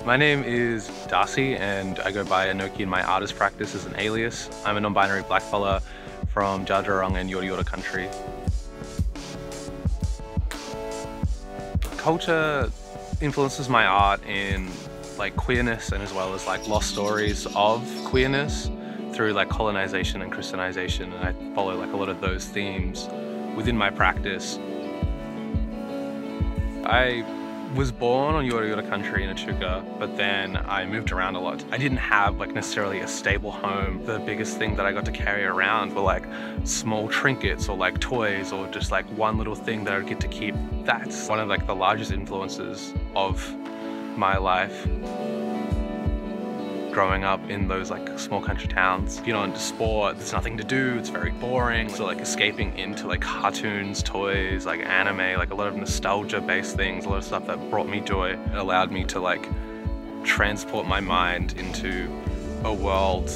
My name is Darcy and I go by Anoki in my artist practice as an alias. I'm a non-binary black fella from Dja Dja Wurrung and Yorta Yorta country. Culture influences my art in like queerness and as well as like lost stories of queerness through like colonization and Christianization, and I follow like a lot of those themes within my practice. I was born on Yorta Yorta country in Echuca, but then I moved around a lot. I didn't have like necessarily a stable home. The biggest thing that I got to carry around were like small trinkets or like toys or just like one little thing that I would get to keep. That's one of like the largest influences of my life. Growing up in those like small country towns, you know, into sport, there's nothing to do, it's very boring. So like escaping into like cartoons, toys, like anime, like a lot of nostalgia based things, a lot of stuff that brought me joy. It allowed me to like transport my mind into a world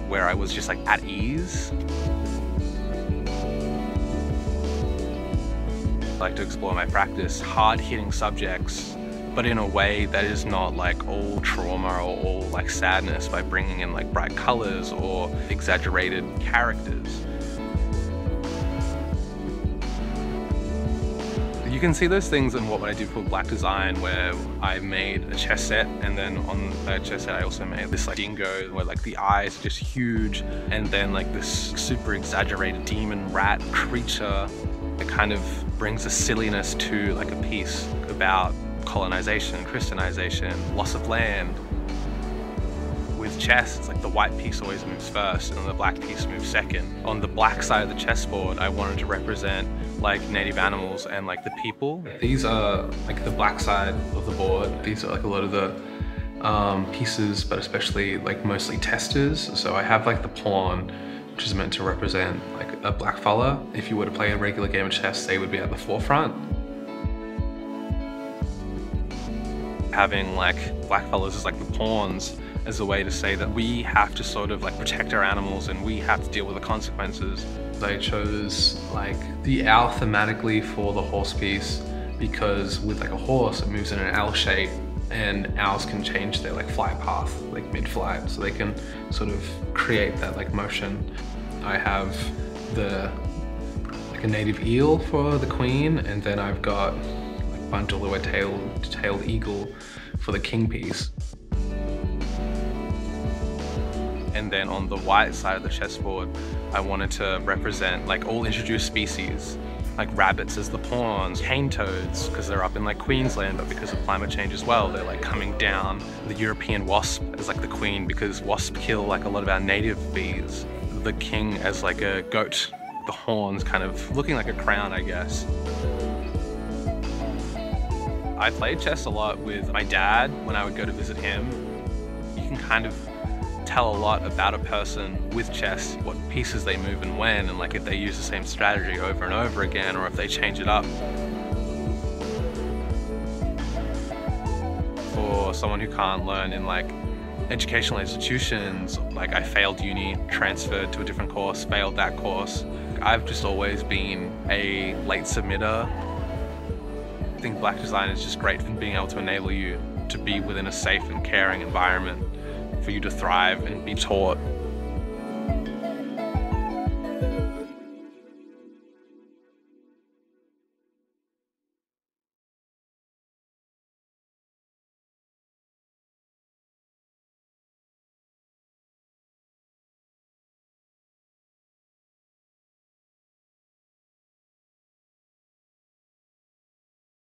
where I was just like at ease. I like to explore my practice, hard-hitting subjects, but in a way that is not like all trauma or all like sadness, by bringing in like bright colors or exaggerated characters. You can see those things in what I do for Blak Design, where I made a chess set, and then on that chess set I also made this like dingo where like the eyes are just huge, and then like this super exaggerated demon rat creature. It kind of brings a silliness to like a piece about colonization, Christianization, loss of land. With chess, it's like the white piece always moves first and the black piece moves second. On the black side of the chessboard, I wanted to represent like native animals and like the people. These are like the black side of the board. These are like a lot of the pieces, but especially like mostly testers. So I have like the pawn, which is meant to represent like a black fella. If you were to play a regular game of chess, they would be at the forefront. Having like black fellas as like the pawns as a way to say that we have to sort of like protect our animals and we have to deal with the consequences. I chose like the owl thematically for the horse piece because with like a horse it moves in an L shape, and owls can change their like flight path like mid-flight, so they can sort of create that like motion. I have the like a native eel for the queen, and then I've got bundle or a tailed eagle for the king piece. And then on the white side of the chessboard, I wanted to represent like all introduced species, like rabbits as the pawns, cane toads, because they're up in like Queensland, but because of climate change as well, they're like coming down. The European wasp as like the queen, because wasps kill like a lot of our native bees. The king as like a goat, the horns kind of looking like a crown, I guess. I played chess a lot with my dad when I would go to visit him. You can kind of tell a lot about a person with chess, what pieces they move and when, and like if they use the same strategy over and over again, or if they change it up. For someone who can't learn in like educational institutions, like I failed uni, transferred to a different course, failed that course. I've just always been a late submitter. I think Blak Design is just great for being able to enable you to be within a safe and caring environment, for you to thrive and be taught